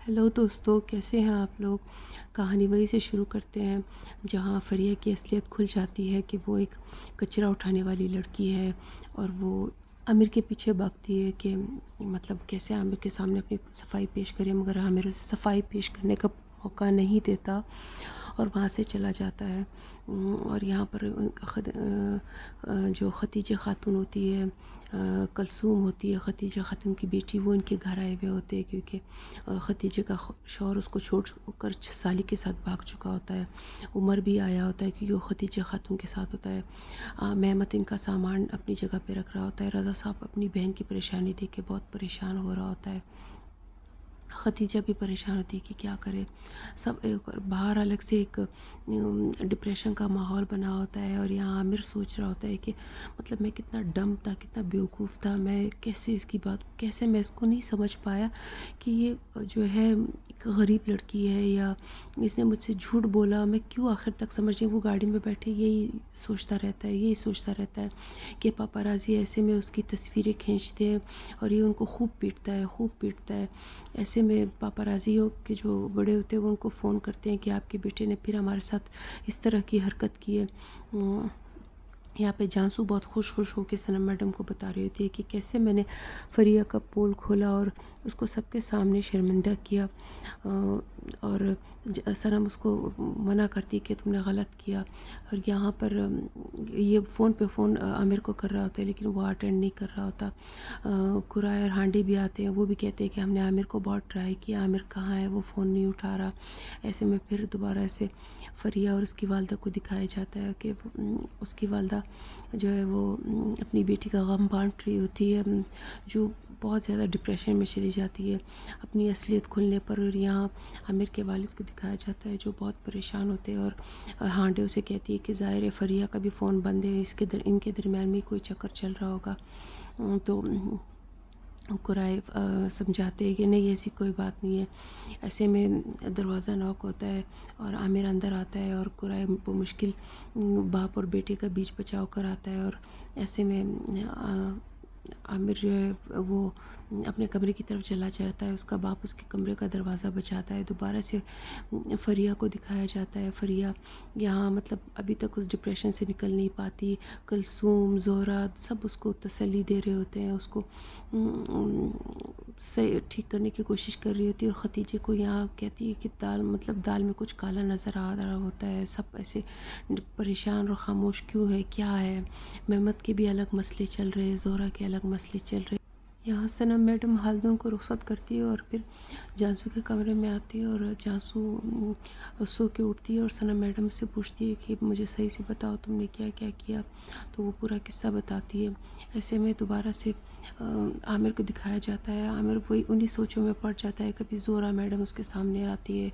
Hello دوستو، کیسے ہیں آپ لوگ؟ کہانی وہی سے شروع کرتے ہیں جہاں فریہ کی اصلیت کھل جاتی ہے کہ وہ ایک کچرا اٹھانے والی لڑکی ہے، اور وہ عامر کے پیچھے بھاگتی ہے کہ مطلب کیسے عامر کے سامنے اپنی صفائی پیش کرے، مگر عامر اسے صفائی پیش کرنے کا موقع نہیں دیتا اور وہاں سے چلا جاتا ہے۔ اور یہاں پر جو ختیجہ خاتون ہوتی ہے، کلثوم ہوتی ہے ختیجہ خاتون کی بیٹی، وہ ان کے گھر آئے ہوئے ہوتے ہیں کیونکہ ختیجہ کا شوہر اس کو چھوڑ کر سالی کے ساتھ بھاگ چکا ہوتا ہے۔ عمر بھی آیا ہوتا ہے کیونکہ وہ ختیجہ خاتون کے ساتھ ہوتا ہے۔ محمد ان کا سامان اپنی جگہ پہ رکھ رہا ہوتا ہے۔ رضا صاحب اپنی بہن کی پریشانی دیکھ کے بہت پریشان ہو رہا ہوتا ہے۔ ختیجہ بھی پریشان ہوتی ہے کہ کیا کرے۔ سب باہر الگ سے ایک ڈپریشن کا ماحول بنا ہوتا ہے، اور یہاں عامر سوچ رہا ہوتا ہے کہ مطلب میں کتنا ڈم تھا، کتنا بیوقوف تھا، میں کیسے اس کی بات، کیسے میں اس کو نہیں سمجھ پایا کہ یہ جو ہے ایک غریب لڑکی ہے، یا اس نے مجھ سے جھوٹ بولا، میں کیوں آخر تک سمجھ نہیں۔ وہ گاڑی میں بیٹھے یہی سوچتا رہتا ہے کہ پاپارازی ایسے میں اس کی تصویریں کھینچتے ہیں اور یہ ان کو خوب پیٹتا ہے۔ ایسے میں پاپارازیوں کے جو بڑے ہوتے ہیں وہ ان کو فون کرتے ہیں کہ آپ کے بیٹے نے پھر ہمارے ساتھ اس طرح کی حرکت کی ہے۔ یہاں پہ جانسو بہت خوش ہو کے صنم میڈم کو بتا رہی ہوتی ہے کہ کیسے میں نے فریہ کا پول کھولا اور اس کو سب کے سامنے شرمندہ کیا، اور صنم اس کو منع کرتی کہ تم نے غلط کیا۔ اور یہاں پر یہ فون پہ فون عامر کو کر رہا ہوتا ہے لیکن وہ اٹینڈ نہیں کر رہا ہوتا۔ قرائے اور ہانڈی بھی آتے ہیں، وہ بھی کہتے ہیں کہ ہم نے عامر کو بہت ٹرائی کیا، عامر کہاں ہے، وہ فون نہیں اٹھا رہا۔ ایسے میں پھر دوبارہ سے فریہ اور اس کی والدہ کو دکھایا جاتا ہے کہ اس کی والدہ جو ہے وہ اپنی بیٹی کا غم بانٹ رہی ہوتی ہے، جو بہت زیادہ ڈپریشن میں چلی جاتی ہے اپنی اصلیت کھلنے پر۔ اور یہاں عامر کے والد کو دکھایا جاتا ہے جو بہت پریشان ہوتے ہیں، اور ہانڈے اسے کہتی ہے کہ ظاہر ہے فریہ کا بھی فون بند ہے، ان کے درمیان میں کوئی چکر چل رہا ہوگا۔ تو قرائے سمجھاتے ہیں کہ نہیں، ایسی کوئی بات نہیں ہے۔ ایسے میں دروازہ ناک ہوتا ہے اور عامر اندر آتا ہے، اور قرائے مشکل باپ اور بیٹے کا بیچ بچاؤ کر آتا ہے، اور ایسے میں عامر جو ہے وہ اپنے کمرے کی طرف چلا جاتا ہے، اس کا باپ اس کے کمرے کا دروازہ بچاتا ہے۔ دوبارہ سے فریہ کو دکھایا جاتا ہے۔ فریہ یہاں مطلب ابھی تک اس ڈپریشن سے نکل نہیں پاتی۔ کلثوم، زہرہ سب اس کو تسلی دے رہے ہوتے ہیں، اس کو صحیح ٹھیک کرنے کی کوشش کر رہی ہوتی ہے، اور ختیجے کو یہاں کہتی ہے کہ دال میں کچھ کالا نظر آ رہا ہوتا ہے، سب ایسے پریشان اور خاموش کیوں ہے، کیا ہے۔ محمد کے بھی الگ مسئلے چل رہے ہیں، زہرہ کے الگ مسئلے چل رہے ہیں۔ یہاں صنم میڈم خالدون کو رخصت کرتی ہے اور پھر جانسو کے کمرے میں آتی ہے، اور جانسو سو کے اٹھتی ہے اور صنم میڈم سے پوچھتی ہے کہ مجھے صحیح سے بتاؤ تم نے کیا کیا کیا، تو وہ پورا قصہ بتاتی ہے۔ ایسے میں دوبارہ سے عامر کو دکھایا جاتا ہے۔ عامر وہی انہی سوچوں میں پڑ جاتا ہے، کبھی زہرہ میڈم اس کے سامنے آتی ہے،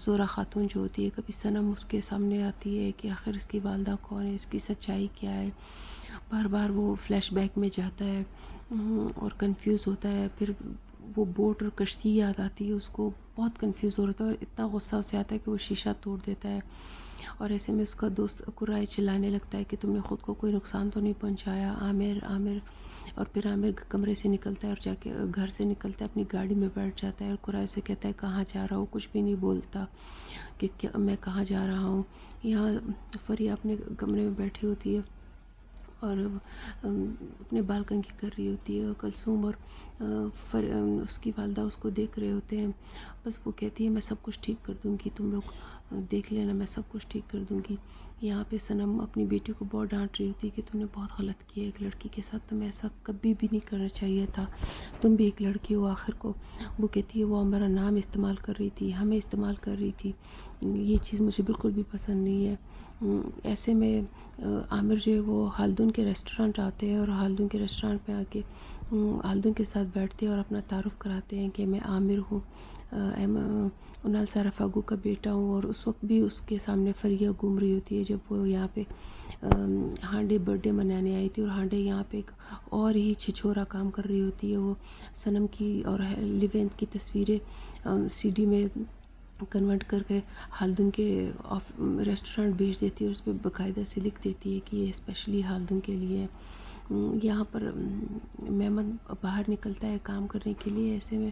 زہرہ خاتون جو ہوتی ہے، کبھی صنم اس کے سامنے آتی ہے کہ آخر اس کی والدہ کون ہے، اس کی سچائی کیا ہے۔ بار بار وہ فلیش بیک میں جاتا ہے اور کنفیوز ہوتا ہے۔ پھر وہ بوٹ اور کشتی یاد آتی ہے، اس کو بہت کنفیوز ہو رہا ہے، اور اتنا غصہ اسے آتا ہے کہ وہ شیشہ توڑ دیتا ہے۔ اور ایسے میں اس کا دوست قرائے چلانے لگتا ہے کہ تم نے خود کو کوئی نقصان تو نہیں پہنچایا، عامر عامر۔ اور پھر عامر کمرے سے نکلتا ہے اور جا کے گھر سے نکلتا ہے، اپنی گاڑی میں بیٹھ جاتا ہے، اور قرائے سے کہتا ہے کہاں جا رہا ہوں، کچھ بھی نہیں بولتا کہ میں کہاں جا رہا ہوں۔ یہاں فریہ اپنے کمرے میں بیٹھی ہوتی ہے اور اپنے بال کنگھی کر رہی ہوتی ہے، اور کلثوم اور اس کی والدہ اس کو دیکھ رہے ہوتے ہیں۔ بس وہ کہتی ہے میں سب کچھ ٹھیک کر دوں گی، تم لوگ دیکھ لینا، میں سب کچھ ٹھیک کر دوں گی۔ یہاں پہ صنم اپنی بیٹی کو بہت ڈانٹ رہی ہوتی ہے کہ تم نے بہت غلط کیا ایک لڑکی کے ساتھ، تمہیں ایسا کبھی بھی نہیں کرنا چاہیے تھا، تم بھی ایک لڑکی ہو آخر کو۔ وہ کہتی ہے وہ ہمارا نام استعمال کر رہی تھی، ہمیں استعمال کر رہی تھی، یہ چیز مجھے بالکل بھی پسند نہیں ہے۔ ایسے میں عامر جو ہے وہ خالدون کے ریسٹورنٹ آتے ہیں، اور خالدون کے ریسٹورنٹ پہ آ کے خالدون کے ساتھ بیٹھتے ہیں اور اپنا تعارف کراتے ہیں کہ میں عامر ہوں، انال سارا فاگو کا بیٹا ہوں۔ اور اس وقت بھی اس کے سامنے فریہ گھوم رہی ہوتی ہے جب وہ یہاں پہ ہانڈے برتھ ڈے منانے آئی تھی، اور ہانڈے یہاں پہ ایک اور ہی چھچورا کام کر رہی ہوتی ہے، وہ صنم کی اور لیونت کی تصویریں سی ڈی میں کنورٹ کر کے خالدون کے ریسٹورنٹ بھیج دیتی ہے، اور اس پہ باقاعدہ سے لکھ دیتی ہے کہ یہ اسپیشلی خالدون کے لیے ہے۔ یہاں پر محمد باہر نکلتا ہے کام کرنے کے لیے، ایسے میں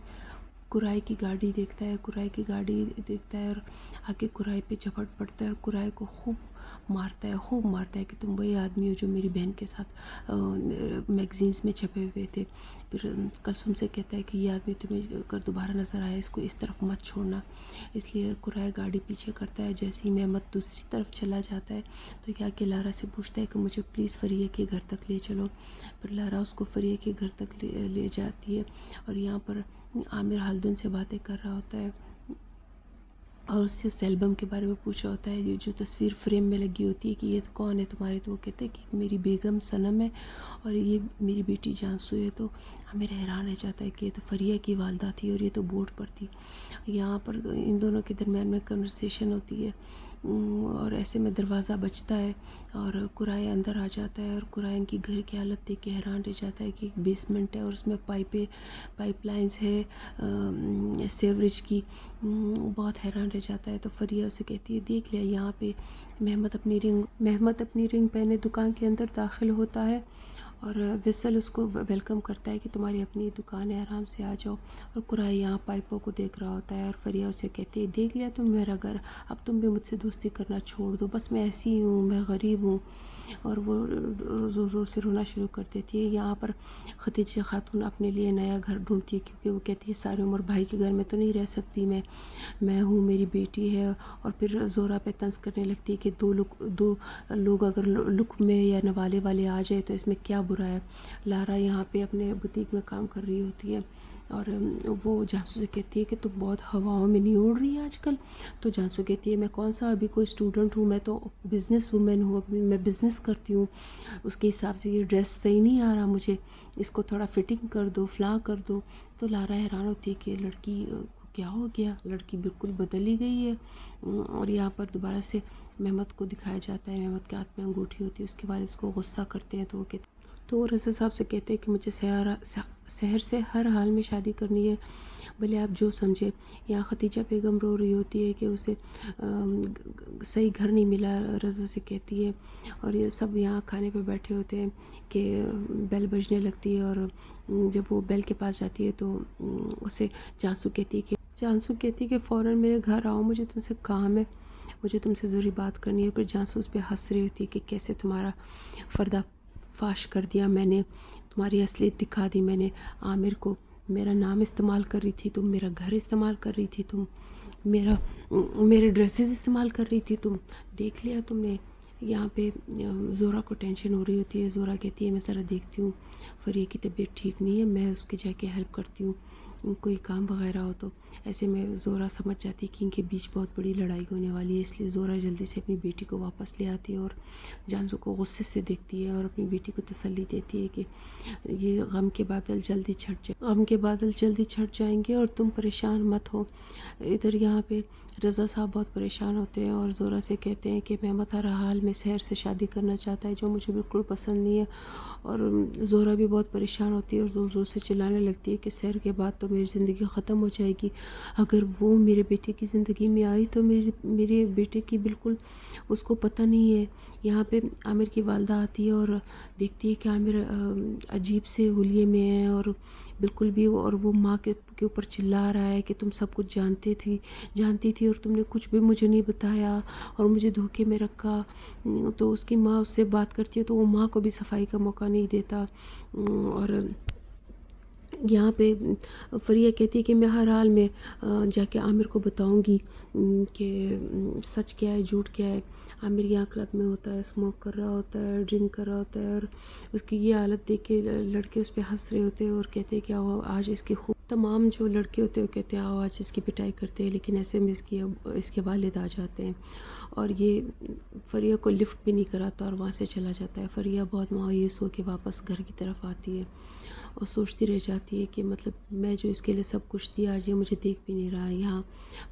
کرائے کی گاڑی دیکھتا ہے اور آگے کرائے پہ جھپٹ پڑتا ہے اور کرائے کو خوب مارتا ہے کہ تم وہی آدمی ہو جو میری بہن کے ساتھ میگزینس میں چھپے ہوئے تھے۔ پھر کلثوم سے کہتا ہے کہ یہ آدمی تمہیں اگر دوبارہ نظر آئے اس کو اس طرف مت چھوڑنا، اس لیے کرائے گاڑی پیچھے کرتا ہے۔ جیسے ہی محمد دوسری طرف چلا جاتا ہے تو یہ آ کے لارا سے پوچھتا ہے کہ مجھے پلیز فریہ کے گھر تک لے چلو۔ پھر لارا اس کو فریہ کے گھر تک لے جاتی ہے اور یہاں پر عامر ہلدن سے باتیں کر رہا ہوتا ہے اور اس سے اس البم کے بارے میں پوچھا ہوتا ہے، یہ جو تصویر فریم میں لگی ہوتی ہے کہ یہ کون ہے تمہارے، تو وہ کہتے ہیں کہ میری بیگم صنم ہے اور یہ میری بیٹی جانسو ہے۔ تو ہمیں حیران رہ جاتا ہے کہ یہ تو فریہ کی والدہ تھی اور یہ تو بورڈ پر تھی۔ یہاں پر ان دونوں کے درمیان میں کنورسیشن ہوتی ہے اور ایسے میں دروازہ بجتا ہے اور کرائے اندر آ جاتا ہے اور کرائے ان کی گھر کی حالت دیکھ کے حیران رہ جاتا ہے کہ ایک بیسمنٹ ہے اور اس میں پائپ لائنز ہے سیوریج کی، بہت حیران رہ جاتا ہے۔ تو فریہ اسے کہتی ہے دیکھ لیا یہاں پہ محمد اپنی رنگ پہنے دکان کے اندر داخل ہوتا ہے اور وصل اس کو ویلکم کرتا ہے کہ تمہاری اپنی دکان ہے، آرام سے آ جاؤ۔ اور کرائے یہاں پائپوں کو دیکھ رہا ہوتا ہے اور فریہ اسے کہتی ہے دیکھ لیا تم میرا گھر، اب تم بھی مجھ سے دوستی کرنا چھوڑ دو، بس میں ایسی ہوں، میں غریب ہوں۔ اور وہ زور زور سے رونا شروع کر دیتی ہے۔ یہاں پر ختیجہ خاتون اپنے لیے نیا گھر ڈھونڈتی ہے کیونکہ وہ کہتی ہے ساری عمر بھائی کے گھر میں تو نہیں رہ سکتی میں ہوں، میری بیٹی ہے۔ اور پھر زہرہ پہ طنز کرنے لگتی ہے کہ دو لوگ اگر لک میں یا نوالے والے آ جائے تو اس میں کیا برا ہے۔ لارا یہاں پہ اپنے بوتیک میں کام کر رہی ہوتی ہے اور وہ جانسو سے کہتی ہے کہ تم بہت ہواؤں میں نہیں اڑ رہی ہے آج کل۔ تو جانسو کہتی ہے میں کون سا ابھی کوئی اسٹوڈنٹ ہوں، میں تو بزنس وومن ہوں، میں بزنس کرتی ہوں، اس کے حساب سے یہ ڈریس صحیح نہیں آ رہا مجھے، اس کو تھوڑا فٹنگ کر دو، فلاں کر دو۔ تو لارا حیران ہوتی ہے کہ لڑکی کیا ہو گیا، لڑکی بالکل بدل ہی گئی ہے۔ اور یہاں پر دوبارہ سے محمد کو دکھایا جاتا ہے، محمد کے ہاتھ میں انگوٹھی ہوتی ہے، اس کے والد اس کو غصہ کرتے ہیں تو وہ رضا صاحب سے کہتے ہیں کہ مجھے سحر سے ہر حال میں شادی کرنی ہے، بھلے آپ جو سمجھے۔ یہاں ختیجہ بیگم رو رہی ہوتی ہے کہ اسے صحیح گھر نہیں ملا، رضا سے کہتی ہے۔ اور یہ سب یہاں کھانے پہ بیٹھے ہوتے ہیں کہ بیل بجنے لگتی ہے اور جب وہ بیل کے پاس جاتی ہے تو اسے جانسو کہتی ہے کہ فوراً میرے گھر آؤ، مجھے تم سے کام ہے، مجھے تم سے ضروری بات کرنی ہے۔ پھر جانسو اس پہ ہنس رہی ہوتی ہے کہ کیسے تمہارا پردہ فاش کر دیا میں نے، تمہاری اصلیت دکھا دی میں نے عامر کو، میرا نام استعمال کر رہی تھی تم، میرا گھر استعمال کر رہی تھی تم، میرے ڈریسز استعمال کر رہی تھی تم، دیکھ لیا تم نے۔ یہاں پہ زہرہ کو ٹینشن ہو رہی ہوتی ہے، زہرہ کہتی ہے میں ذرا دیکھتی ہوں فریہ کی طبیعت ٹھیک نہیں ہے، میں اس کی جا کے ہیلپ کرتی ہوں کوئی کام وغیرہ ہو تو۔ ایسے میں زہرہ سمجھ جاتی کہ ان کے بیچ بہت بڑی لڑائی ہونے والی ہے، اس لیے زہرہ جلدی سے اپنی بیٹی کو واپس لے آتی ہے اور جانسو کو غصے سے دیکھتی ہے اور اپنی بیٹی کو تسلی دیتی ہے کہ یہ غم کے بادل جلدی چھٹ جائیں گے اور تم پریشان مت ہو۔ ادھر یہاں پہ رضا صاحب بہت پریشان ہوتے ہیں اور زہرہ سے کہتے ہیں کہ محمد ہر حال میں سحر سے شادی کرنا چاہتا ہے جو مجھے بالکل پسند نہیں ہے۔ اور زہرہ بھی بہت پریشان ہوتی ہے اور زور زور سے چلانے لگتی ہے کہ سحر کے بعد تو میری زندگی ختم ہو جائے گی، اگر وہ میرے بیٹے کی زندگی میں آئی تو میرے بیٹے کی بالکل اس کو پتہ نہیں ہے۔ یہاں پہ عامر کی والدہ آتی ہے اور دیکھتی ہے کہ عامر عجیب سے حلیے میں ہے اور بالکل بھی، اور وہ ماں کے اوپر چلا رہا ہے کہ تم سب کچھ جانتی تھی اور تم نے کچھ بھی مجھے نہیں بتایا اور مجھے دھوکے میں رکھا۔ تو اس کی ماں اس سے بات کرتی ہے تو وہ ماں کو بھی صفائی کا موقع نہیں دیتا۔ اور یہاں پہ فریہ کہتی ہے کہ میں ہر حال میں جا کے عامر کو بتاؤں گی کہ سچ کیا ہے جھوٹ کیا ہے۔ عامر یہاں کلب میں ہوتا ہے، اسموک کر رہا ہوتا ہے، ڈرنک کر رہا ہوتا ہے اور اس کی یہ حالت دیکھ کے لڑکے اس پہ ہنس رہے ہوتے ہیں اور کہتے ہیں کہ آؤ آج اس کی تمام جو لڑکے ہوتے ہیں وہ کہتے ہیں آؤ آج اس کی پٹائی کرتے ہیں، لیکن ایسے میں اس کے والد آ جاتے ہیں اور یہ فریہ کو لفٹ بھی نہیں کراتا اور وہاں سے چلا جاتا ہے۔ فریہ بہت مایوس ہو کے واپس گھر کی طرف آتی ہے اور سوچتی رہ جاتی ہے کہ مطلب میں جو اس کے لیے سب کچھ دیا آج یہ مجھے دیکھ بھی نہیں رہا۔ یہاں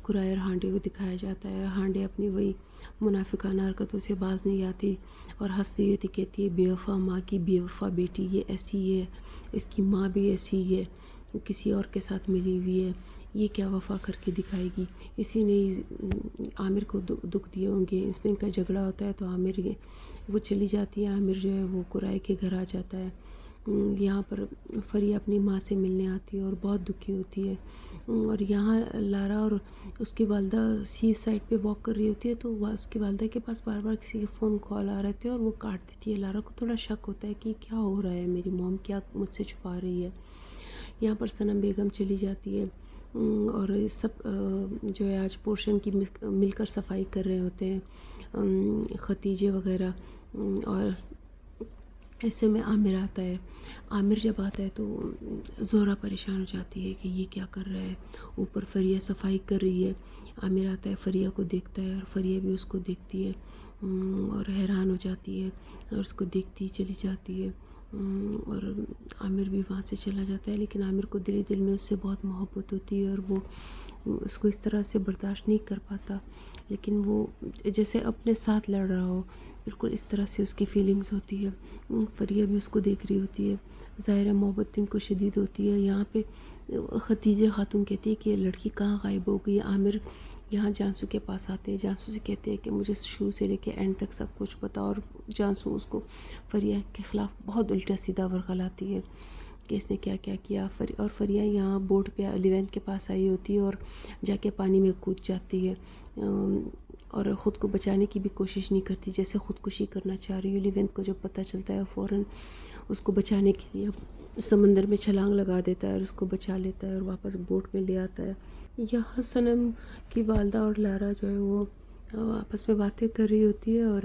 کرائے اور ہانڈے کو دکھایا جاتا ہے، ہانڈے اپنی وہی منافقانہ حرکتوں سے باز نہیں آتی اور ہنستی ہوتی کہتی ہے بے وفا ماں کی بے وفا بیٹی، یہ ایسی ہے، اس کی ماں بھی ایسی ہے، کسی اور کے ساتھ ملی ہوئی ہے، یہ کیا وفا کر کے دکھائے گی، اسی نے عامر کو دکھ دیے ہوں گے۔ اس میں ان کا جھگڑا ہوتا ہے تو وہ چلی جاتی ہے، عامر جو ہے وہ کرائے کے گھر آ جاتا ہے یہاں پر فریہ اپنی ماں سے ملنے آتی ہے اور بہت دکھی ہوتی ہے، اور یہاں لارا اور اس کی والدہ سی سائڈ پہ واک کر رہی ہوتی ہے، تو اس کی والدہ کے پاس بار بار کسی کے فون کال آ رہے تھے اور وہ کاٹ دیتی ہے۔ لارا کو تھوڑا شک ہوتا ہے کہ کیا ہو رہا ہے، میری موم کیا مجھ سے چھپا رہی ہے۔ یہاں پر صنم بیگم چلی جاتی ہے، اور سب جو ہے آج پورشن کی مل کر صفائی کر رہے ہوتے ہیں، ختیجے وغیرہ، اور ایسے میں عامر آتا ہے۔ عامر جب آتا ہے تو زہرہ پریشان ہو جاتی ہے کہ یہ کیا کر رہا ہے، اوپر فریہ صفائی کر رہی ہے۔ عامر آتا ہے، فریہ کو دیکھتا ہے اور فریہ بھی اس کو دیکھتی ہے، اور حیران ہو جاتی ہے اور اس کو دیکھتی چلی جاتی ہے، اور عامر بھی وہاں سے چلا جاتا ہے، لیکن عامر کو دل ہی دل میں اس سے بہت محبت ہوتی ہے اور وہ اس کو اس طرح سے برداشت نہیں کر پاتا، لیکن وہ جیسے اپنے ساتھ لڑ رہا ہو، بالکل اس طرح سے اس کی فیلنگز ہوتی ہے۔ فریہ بھی اس کو دیکھ رہی ہوتی ہے، ظاہر ہے محبت ان کو شدید ہوتی ہے۔ یہاں پہ ختیجہ خاتون کہتی ہے کہ یہ لڑکی کہاں غائب ہو گئی۔ عامر یہاں جانسو کے پاس آتے ہیں، جانسو سے کہتے ہیں کہ مجھے شروع سے لے کے اینڈ تک سب کچھ پتا، اور جانسو اس کو فریہ کے خلاف بہت الٹا سیدھا ورغلاتی ہے کہ اس نے کیا کیا کیا۔ اور فریہ یہاں بوٹ پہ لیونت کے پاس آئی ہوتی ہے اور جا کے پانی میں کود جاتی ہے، اور خود کو بچانے کی بھی کوشش نہیں کرتی، جیسے خودکشی کرنا چاہ رہی ہے۔ لیونت کو جب پتہ چلتا ہے فوراً اس کو بچانے کے لیے سمندر میں چھلانگ لگا دیتا ہے اور اس کو بچا لیتا ہے اور واپس بوٹ میں لے آتا ہے۔ یہاں صنم کی والدہ اور لارا جو ہے وہ آپس میں باتیں کر رہی ہوتی ہے، اور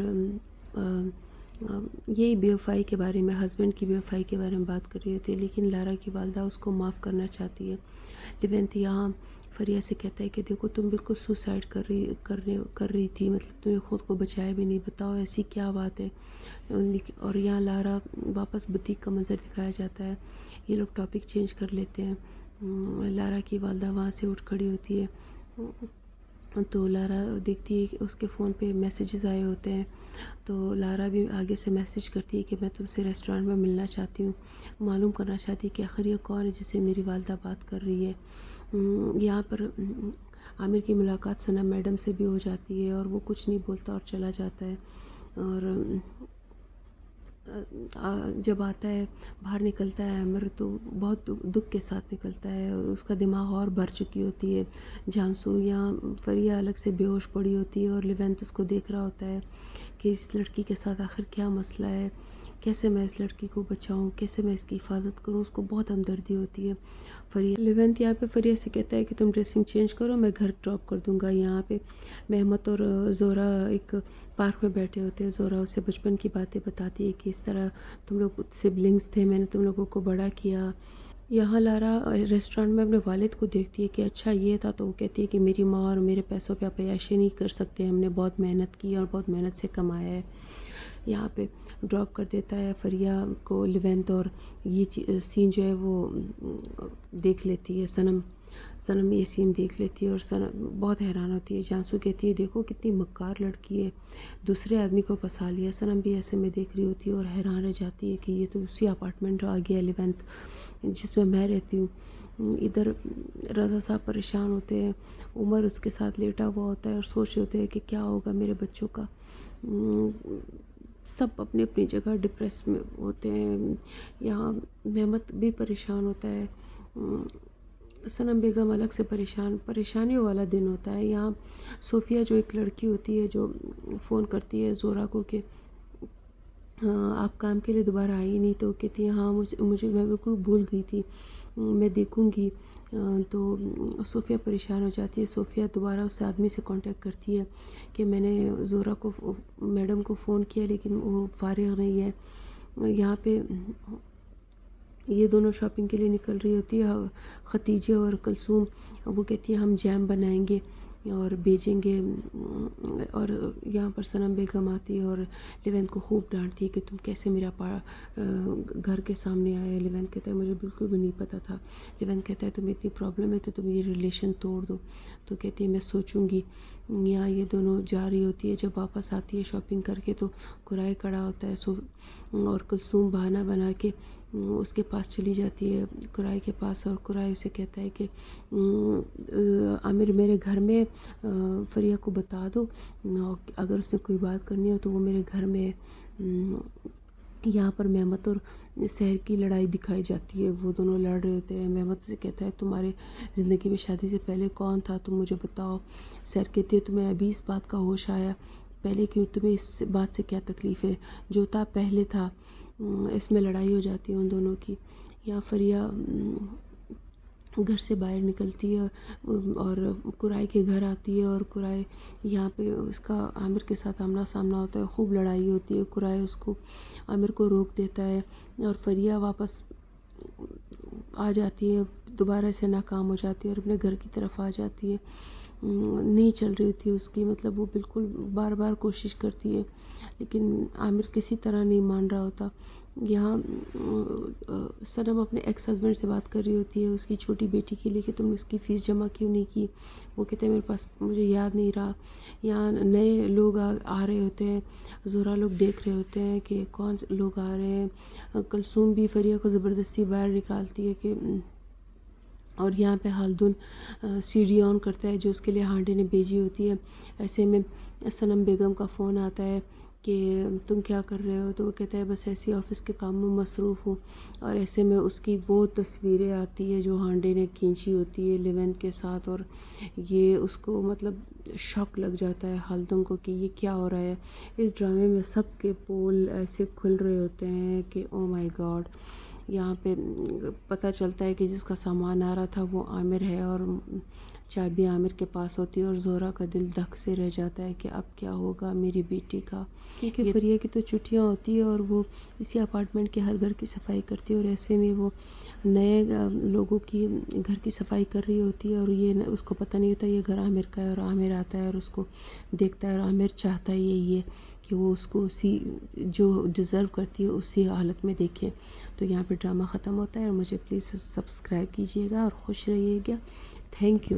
یہی بے وفائی کے بارے میں، ہسبینڈ کی بے وفائی کے بارے میں بات کر رہی ہوتی ہے، لیکن لارا کی والدہ اس کو معاف کرنا چاہتی ہے۔ لیونت یہاں فریہ سے کہتا ہے کہ دیکھو تم بالکل سوسائڈ کر رہی تھی، مطلب تم نے خود کو بچایا بھی نہیں، بتاؤ ایسی کیا بات ہے۔ اور یہاں لارا واپس بتیک کا منظر دکھایا جاتا ہے۔ یہ لوگ ٹاپک چینج کر لیتے ہیں، لارا کی والدہ وہاں سے اٹھ کھڑی ہوتی ہے، تو لارا دیکھتی ہے کہ اس کے فون پہ میسیجز آئے ہوتے ہیں، تو لارا بھی آگے سے میسیج کرتی ہے کہ میں تم سے ریسٹورنٹ میں ملنا چاہتی ہوں، معلوم کرنا چاہتی ہے کہ آخر یہ کون ہے جس سے میری والدہ بات کر رہی ہے۔ یہاں پر عامر کی ملاقات ثنا میڈم سے بھی ہو جاتی ہے، اور وہ کچھ نہیں بولتا اور چلا جاتا ہے، اور جب آتا ہے باہر نکلتا ہے عامر تو بہت دکھ کے ساتھ نکلتا ہے، اس کا دماغ اور بھر چکی ہوتی ہے۔ جانسو یہاں فریہ الگ سے بے ہوش پڑی ہوتی ہے، اور لیونت اس کو دیکھ رہا ہوتا ہے کہ اس لڑکی کے ساتھ آخر کیا مسئلہ ہے، کیسے میں اس لڑکی کو بچاؤں، کیسے میں اس کی حفاظت کروں، اس کو بہت ہمدردی ہوتی ہے۔ لیونت یہاں پہ فریہ سے کہتا ہے کہ تم ڈریسنگ چینج کرو، میں گھر ڈراپ کر دوں گا۔ یہاں پہ مہمت اور زہرہ ایک پارک میں بیٹھے ہوتے ہیں، زہرہ اسے بچپن کی باتیں بتاتی ہے کہ اس طرح تم لوگ سبلنگز تھے، میں نے تم لوگوں کو بڑا کیا۔ یہاں لارا ریسٹورنٹ میں اپنے والد کو دیکھتی ہے کہ اچھا یہ تھا، تو وہ کہتی ہے کہ میری ماں اور میرے پیسوں پہ آپ عیاشی نہیں کر سکتے، ہم نے بہت محنت کی اور بہت محنت سے کمایا ہے۔ یہاں پہ ڈراپ کر دیتا ہے فریہ کو لیونت، اور یہ سین جو ہے وہ دیکھ لیتی ہے صنم یہ سین دیکھ لیتی ہے، اور صنم بہت حیران ہوتی ہے۔ جانسو کہتی ہے دیکھو کتنی مکار لڑکی ہے، دوسرے آدمی کو پھنسا لیا۔ صنم بھی ایسے میں دیکھ رہی ہوتی ہے اور حیران رہ جاتی ہے کہ یہ تو اسی اپارٹمنٹ آ گیا لیونت جس میں رہتی ہوں۔ ادھر رضا صاحب پریشان ہوتے ہیں، عمر اس کے ساتھ لیٹا ہوا ہوتا ہے اور سوچ رہے ہوتے ہیں کہ کیا ہوگا میرے بچوں کا۔ سب اپنی اپنی جگہ ڈپریس میں ہوتے ہیں۔ یہاں مہمت بھی پریشان ہوتا ہے، صنم بیگم الگ سے پریشانیوں والا دن ہوتا ہے۔ یہاں صوفیہ جو ایک لڑکی ہوتی ہے جو فون کرتی ہے زہرہ کو کہ آپ کام کے لیے دوبارہ آئی نہیں، تو کہتی ہے ہاں مجھے میں بالکل بھول گئی تھی، میں دیکھوں گی۔ تو صوفیہ پریشان ہو جاتی ہے، صوفیہ دوبارہ اس آدمی سے کانٹیکٹ کرتی ہے کہ میں نے زہرہ کو میڈم کو فون کیا لیکن وہ فارغ نہیں ہے۔ یہاں پہ یہ دونوں شاپنگ کے لیے نکل رہی ہوتی ہے، ختیجہ اور کلثوم، وہ کہتی ہے ہم جیم بنائیں گے اور بیچیں گے، اور یہاں پر صنم بیگم آتی ہے اور لیونت کو خوب ڈانٹتی ہے کہ تم کیسے میرا گھر کے سامنے آئے۔ لیونت کہتا ہے مجھے بالکل بھی نہیں پتہ تھا۔ لیونت کہتا ہے تمہیں اتنی پرابلم ہے تو تم یہ ریلیشن توڑ دو، تو کہتی ہے میں سوچوں گی۔ یہاں یہ دونوں جا رہی ہوتی ہے، جب واپس آتی ہے شاپنگ کر کے تو قرائے کڑا ہوتا ہے، اور کلثوم بہانہ بنا کے اس کے پاس چلی جاتی ہے، قرائے کے پاس، اور قرائے اسے کہتا ہے کہ عامر میرے گھر میں فریہ کو بتا دو، اگر اس نے کوئی بات کرنی ہو تو وہ میرے گھر میں ہے۔ یہاں پر مہمت اور سحر کی لڑائی دکھائی جاتی ہے، وہ دونوں لڑ رہے ہوتے ہیں۔ مہمت سے کہتا ہے تمہارے زندگی میں شادی سے پہلے کون تھا، تم مجھے بتاؤ۔ سحر کہتی ہے تمہیں ابھی اس بات کا ہوش آیا، پہلے کیوں، تمہیں اس بات سے کیا تکلیف ہے، جو تھا پہلے تھا۔ اس میں لڑائی ہو جاتی ہے ان دونوں کی۔ یہاں فریہ گھر سے باہر نکلتی ہے اور قرائے کے گھر آتی ہے، اور قرائے یہاں پہ اس کا عامر کے ساتھ آمنا سامنا ہوتا ہے، خوب لڑائی ہوتی ہے۔ قرائے اس کو عامر کو روک دیتا ہے اور فریہ واپس آ جاتی ہے، دوبارہ سے ناکام ہو جاتی ہے اور اپنے گھر کی طرف آ جاتی ہے۔ نہیں چل رہی تھی اس کی، مطلب وہ بالکل بار بار کوشش کرتی ہے لیکن عامر کسی طرح نہیں مان رہا ہوتا۔ یہاں صنم اپنے ایکس ہسبینڈ سے بات کر رہی ہوتی ہے اس کی چھوٹی بیٹی کے لیے کہ تم نے اس کی فیس جمع کیوں نہیں کی۔ وہ کہتے ہیں میرے پاس، مجھے یاد نہیں رہا۔ یہاں نئے لوگ آ رہے ہوتے ہیں، زہرہ لوگ دیکھ رہے ہوتے ہیں کہ کون سے لوگ آ رہے ہیں۔ کلثوم بھی فریہ کو زبردستی باہر نکالتی ہے کہ، اور یہاں پہ ہلدن سیڑھی آن کرتا ہے جو اس کے لیے ہانڈی نے بھیجی ہوتی ہے۔ ایسے میں صنم بیگم کا فون آتا ہے کہ تم کیا کر رہے ہو، تو وہ کہتا ہے بس ایسے آفس کے کام میں مصروف ہوں، اور ایسے میں اس کی وہ تصویریں آتی ہے جو ہانڈے نے کھینچی ہوتی ہے لیون کے ساتھ، اور یہ اس کو مطلب شوق لگ جاتا ہے ہلدن کو کہ یہ کیا ہو رہا ہے۔ اس ڈرامے میں سب کے پول ایسے کھل رہے ہوتے ہیں کہ او مائی گاڈ۔ یہاں پہ پتہ چلتا ہے کہ جس کا سامان آ رہا تھا وہ عامر ہے، اور چابی عامر کے پاس ہوتی ہے، اور زہرہ کا دل دھک سے رہ جاتا ہے کہ اب کیا ہوگا میری بیٹی کا، کیونکہ فریہ کی تو چھٹیاں ہوتی ہے اور وہ اسی اپارٹمنٹ کے ہر گھر کی صفائی کرتی ہے، اور ایسے میں وہ نئے لوگوں کی گھر کی صفائی کر رہی ہوتی ہے، اور یہ اس کو پتہ نہیں ہوتا یہ گھر عامر کا ہے، اور عامر آتا ہے اور اس کو دیکھتا ہے، اور عامر چاہتا ہے یہ کہ وہ اس کو اسی جو ڈیزرو کرتی ہے اسی حالت میں دیکھے۔ تو یہاں پہ ڈرامہ ختم ہوتا ہے، اور مجھے پلیز سبسکرائب کیجیے گا اور خوش رہیے گا۔ Thank you.